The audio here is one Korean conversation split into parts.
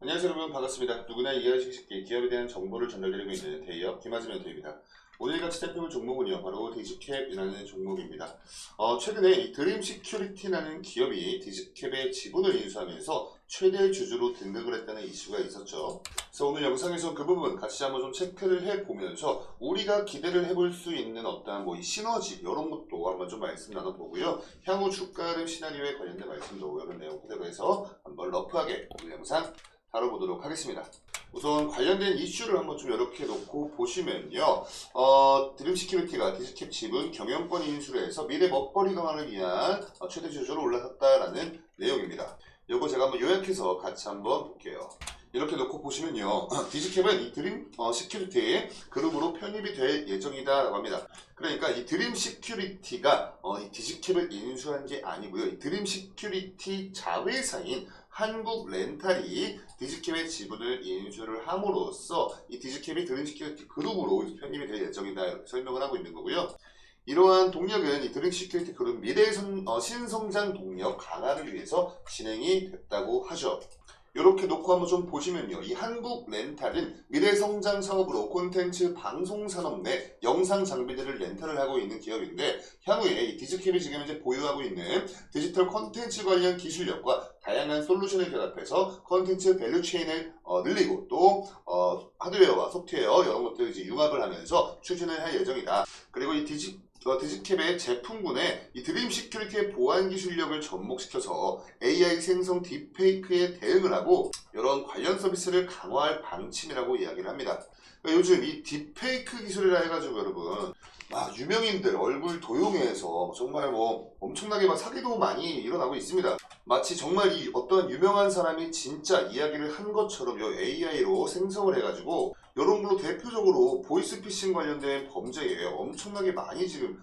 안녕하세요 여러분, 반갑습니다. 누구나 이해하시기 쉽게 기업에 대한 정보를 전달드리고 있는 대기업 김하진 멘토입니다. 오늘 같이 살펴볼 종목은요, 바로 디지캡이라는 종목입니다. 최근에 이 드림 시큐리티라는 기업이 디지캡의 지분을 인수하면서 최대 주주로 등극을 했다는 이슈가 있었죠. 그래서 오늘 영상에서 그 부분 같이 한번 좀 체크를 해보면서 우리가 기대를 해볼 수 있는 어떠한 이 시너지 이런 것도 한번 좀 말씀 나눠보고요. 향후 주가 흐름 시나리오에 관련된 말씀도 이런 내용 그대로 해서 한번 러프하게 오늘 영상 다뤄보도록 하겠습니다. 우선 관련된 이슈를 한번 좀 이렇게 놓고 보시면요. 드림 시큐리티가 디지캡 지분 경영권 인수를 해서 미래 먹거리 강화를 위한 최대 주주로 올라섰다라는 내용입니다. 이거 제가 한번 요약해서 같이 한번 볼게요. 이렇게 놓고 보시면요. 디지캡은 이 드림 시큐리티 그룹으로 편입이 될 예정이다라고 합니다. 그러니까 이 드림 시큐리티가 이 디지캡을 인수한 게 아니고요. 이 드림 시큐리티 자회사인 한국 렌탈이 디지캡의 지분을 인수를 함으로써 이 디지캡이 드림 시큐리티 그룹으로 편입이 될 예정이다 이렇게 설명을 하고 있는 거고요. 이러한 동력은 이 드림 시큐리티 그룹 미래 신성장 동력 강화를 위해서 진행이 됐다고 하죠. 이렇게 놓고 한번 좀 보시면요. 이 한국 렌탈은 미래성장 사업으로 콘텐츠 방송 산업 내 영상 장비들을 렌탈을 하고 있는 기업인데, 향후에 이 디지캡이 지금 이제 보유하고 있는 디지털 콘텐츠 관련 기술력과 다양한 솔루션을 결합해서 콘텐츠 밸류체인을 늘리고 또 하드웨어와 소프트웨어 이런 것들 이제 융합을 하면서 추진을 할 예정이다. 그리고 이 디지캡의 제품군에 이 드림 시큐리티의 보안 기술력을 접목시켜서 AI 생성 딥페이크에 대응을 하고 이런 관련 서비스를 강화할 방침이라고 이야기를 합니다. 그러니까 요즘 이 딥페이크 기술이라 해가지고 여러분 유명인들 얼굴 도용해서 정말 엄청나게 사기도 많이 일어나고 있습니다. 마치 정말 이 어떤 유명한 사람이 진짜 이야기를 한 것처럼 요 AI로 생성을 해가지고 이런 걸로 대표적으로 보이스피싱 관련된 범죄에 엄청나게 많이 지금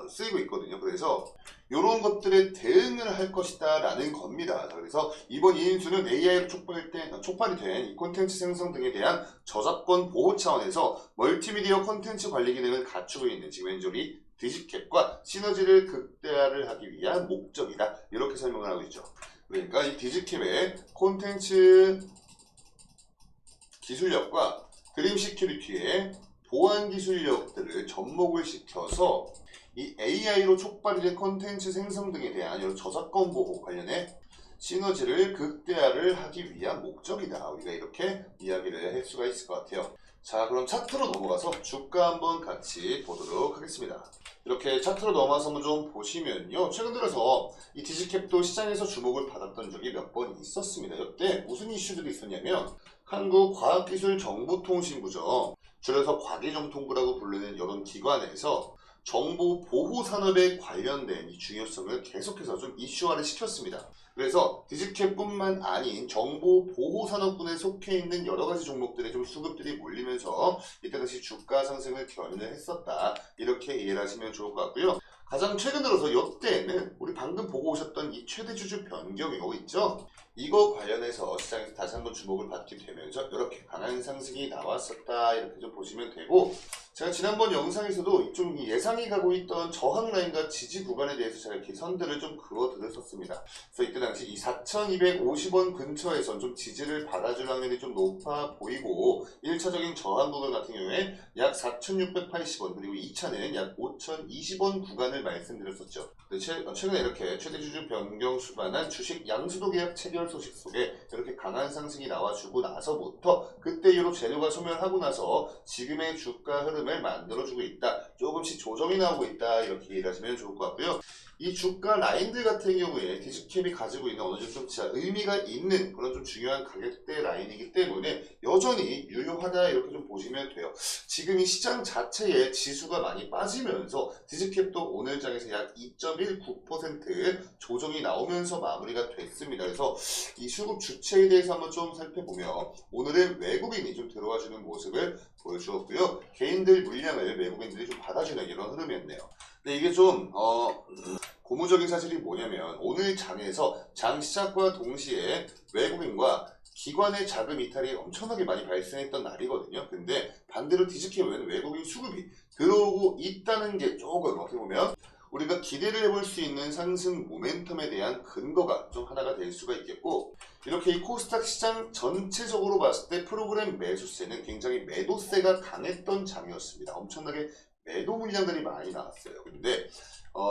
쓰이고 있거든요. 그래서 이런 것들에 대응을 할 것이다 라는 겁니다. 그래서 이번 이인수는 AI로 촉발이 된 이 콘텐츠 생성 등에 대한 저작권 보호 차원에서 멀티미디어 콘텐츠 관리 기능을 갖추고 있는 지금 엔조리 디지캡과 시너지를 극대화를 하기 위한 목적이다. 이렇게 설명을 하고 있죠. 그러니까 이 디지캡의 콘텐츠 기술력과 드림 시큐리티의 보안 기술력들을 접목을 시켜서 이 AI로 촉발이 된 콘텐츠 생성 등에 대한 이런 저작권 보호 관련해 시너지를 극대화를 하기 위한 목적이다. 우리가 이렇게 이야기를 할 수가 있을 것 같아요. 자, 그럼 차트로 넘어가서 주가 한번 같이 보도록 하겠습니다. 이렇게 차트로 넘어가서 한번 좀 보시면요. 최근 들어서 이 디지캡도 시장에서 주목을 받았던 적이 몇 번 있었습니다. 이때 무슨 이슈들이 있었냐면 한국과학기술정보통신부죠. 줄여서 과기정통부라고 부르는 이런 기관에서 정보 보호 산업에 관련된 이 중요성을 계속해서 좀 이슈화를 시켰습니다. 그래서 디지캡뿐만 아닌 정보 보호 산업군에 속해 있는 여러 가지 종목들의 좀 수급들이 몰리면서 이때 당시 주가 상승을 견인했었다. 이렇게 이해를 하시면 좋을 것 같고요. 가장 최근 들어서 이때는 우리 방금 보고 오셨던 이 최대 주주 변경 이거 있죠? 이거 관련해서 시장에서 다시 한번 주목을 받게 되면서 이렇게 강한 상승이 나왔었다. 이렇게 좀 보시면 되고, 제가 지난번 영상에서도 좀 예상이 가고 있던 저항 라인과 지지 구간에 대해서 제가 이렇게 선들을 좀 그어드렸었습니다. 그래서 이때 당시 이 4,250원 근처에선 좀 지지를 받아줄 확률이 좀 높아 보이고, 1차적인 저항 구간 같은 경우에 약 4,680원, 그리고 2차는 약 5,020원 구간을 말씀드렸었죠. 최근에 이렇게 최대 주주 변경 수반한 주식 양수도 계약 체결 소식 속에 이렇게 강한 상승이 나와주고 나서부터 그때 이후로 재료가 소멸하고 나서 지금의 주가 흐름을 만들어주고 있다. 조금씩 조정이 나오고 있다. 이렇게 이해를 하시면 좋을 것 같고요. 이 주가 라인들 같은 경우에 디지캡이 가지고 있는 어느 정도 좀 진짜 의미가 있는 그런 좀 중요한 가격대 라인이기 때문에 여전히 유효하다 이렇게 좀 보시면 돼요. 지금 이 시장 자체에 지수가 많이 빠지면서 디지캡도 오늘 장에서 약 2.19% 조정이 나오면서 마무리가 됐습니다. 그래서 이 수급 주체에 대해서 한번 좀 살펴보면 오늘은 외국인이 좀 들어와주는 모습을 보여주었고요. 개인들 물량을 외국인들이 좀 받아주는 이런 흐름이었네요. 근데 이게 좀 고무적인 사실이 뭐냐면 오늘 장에서 장 시작과 동시에 외국인과 기관의 자금 이탈이 엄청나게 많이 발생했던 날이거든요. 근데 반대로 디지캡은 외국인 수급이 들어오고 있다는 게 조금 어떻게 보면 우리가 기대를 해볼 수 있는 상승 모멘텀에 대한 근거가 좀 하나가 될 수가 있겠고, 이렇게 이 코스닥 시장 전체적으로 봤을 때 프로그램 매수세는 굉장히 매도세가 강했던 장이었습니다. 엄청나게 매도 물량들이 많이 나왔어요. 근데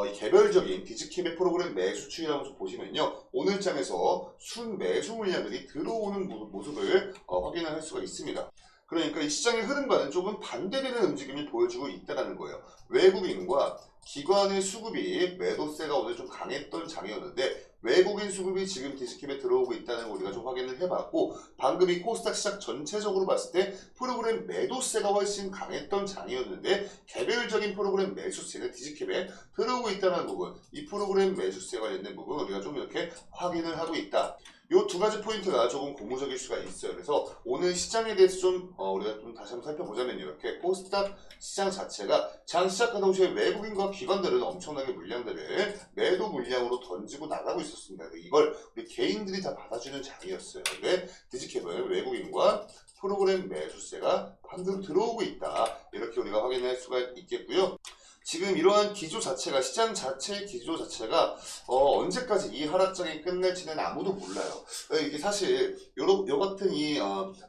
이 개별적인 디지캡의 프로그램 매수 추이를 한번 좀 보시면요, 오늘 장에서 순 매수 물량들이 들어오는 모습을 확인을 할 수가 있습니다. 그러니까 이 시장의 흐름과는 조금 반대되는 움직임을 보여주고 있다는 거예요. 외국인과 기관의 수급이 매도세가 오늘 좀 강했던 장이었는데, 외국인 수급이 지금 디스킵에 들어오고 있다는 걸 우리가 좀 확인을 해봤고, 방금 이 코스닥 시장 전체적으로 봤을 때 프로그램 매도세가 훨씬 강했던 장이었는데, 개별적인 프로그램 매수세가 디스킵에 들어오고 있다는 부분, 이 프로그램 매수세와 관련된 부분 우리가 좀 이렇게 확인을 하고 있다. 이 두 가지 포인트가 조금 고무적일 수가 있어요. 그래서 오늘 시장에 대해서 좀 우리가 좀 다시 한번 살펴보자면요, 이렇게 코스닥 시장 자체가 장 시작하던 동시에 외국인과 기관들은 엄청나게 물량들을 매도 물량으로 던지고 나가고 있었습니다. 이걸 우리 개인들이 다 받아주는 장이었어요. 근데 디지캡은 외국인과 프로그램 매수세가 반대로 들어오고 있다, 이렇게 우리가 확인할 수가 있겠고요. 지금 이러한 기조 자체가, 시장 자체의 기조 자체가 언제까지 이 하락장이 끝날지는 아무도 몰라요. 이게 사실 요 같은 이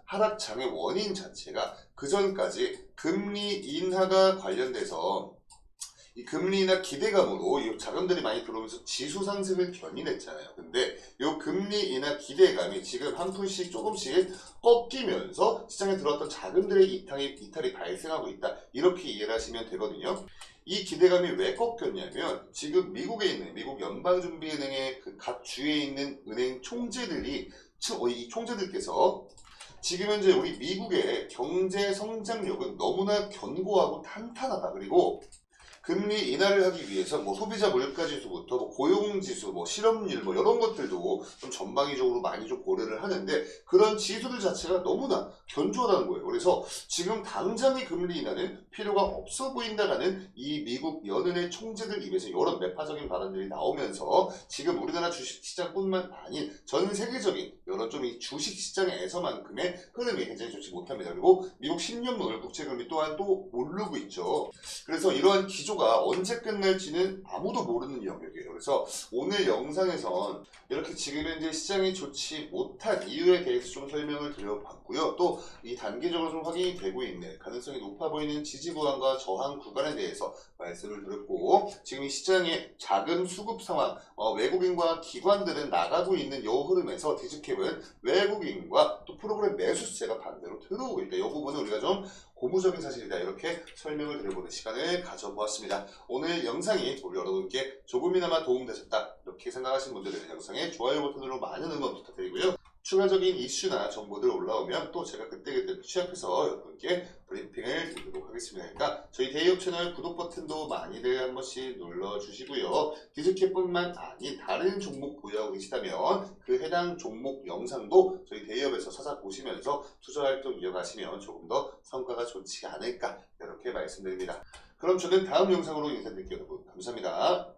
하락장의 원인 자체가 그 전까지 금리 인하가 관련돼서 이 금리 인하 기대감으로 이 자금들이 많이 들어오면서 지수 상승을 견인했잖아요. 근데 이 금리 인하 기대감이 지금 한 푼씩 조금씩 꺾이면서 시장에 들어왔던 자금들의 이탈이 발생하고 있다, 이렇게 이해를 하시면 되거든요. 이 기대감이 왜 꺾였냐면, 지금 미국에 있는 미국 연방준비은행의 그 각 주에 있는 은행 총재들이, 이 총재들께서 지금 현재 우리 미국의 경제 성장력은 너무나 견고하고 탄탄하다, 그리고 금리 인하를 하기 위해서 뭐 소비자 물가지수부터 뭐 고용지수, 뭐 실업률, 뭐 이런 것들도 좀 전방위적으로 많이 좀 고려를 하는데, 그런 지수들 자체가 너무나 견조하다는 거예요. 그래서 지금 당장의 금리 인하는 필요가 없어 보인다라는 이 미국 연은의 총재들 입에서 이런 매파적인 발언들이 나오면서 지금 우리나라 주식시장뿐만 아닌 전 세계적인 이런 좀 이 주식시장에서만큼의 흐름이 굉장히 좋지 못합니다. 그리고 미국 10년물 국채금리 또한 또 오르고 있죠. 그래서 이러한 기조가 언제 끝날지는 아무도 모르는 영역이에요. 그래서 오늘 영상에선 이렇게 지금 현재 시장이 좋지 못한 이유에 대해서 좀 설명을 드려봤고요. 또 이 단기적으로 좀 확인이 되고 있는 가능성이 높아 보이는 지지 구간과 저항 구간에 대해서 말씀을 드렸고, 지금 이 시장의 자금 수급 상황, 외국인과 기관들은 나가고 있는 이 흐름에서 디지캡은 외국인과 또 프로그램 매수세가 반대로 들어오고 있다, 이 부분은 우리가 좀 고무적인 사실이다, 이렇게 설명을 드려보는 시간을 가져보았습니다. 오늘 영상이 우리 여러분께 조금이나마 도움되셨다, 이렇게 생각하시는 분들은 영상에 좋아요 버튼으로 많은 응원 부탁드리고요. 추가적인 이슈나 정보들 올라오면 또 제가 그때그때 취합해서 여러분께 브리핑을 드리도록 하겠습니다. 그러니까 저희 대이업 채널 구독 버튼도 많이들 한 번씩 눌러주시고요. 디지캡뿐만 아닌 다른 종목 보유하고 계시다면 그 해당 종목 영상도 저희 대이업에서 찾아보시면서 투자활동 이어가시면 조금 더 성과가 좋지 않을까, 이렇게 말씀드립니다. 그럼 저는 다음 영상으로 인사드릴게요. 여러분 감사합니다.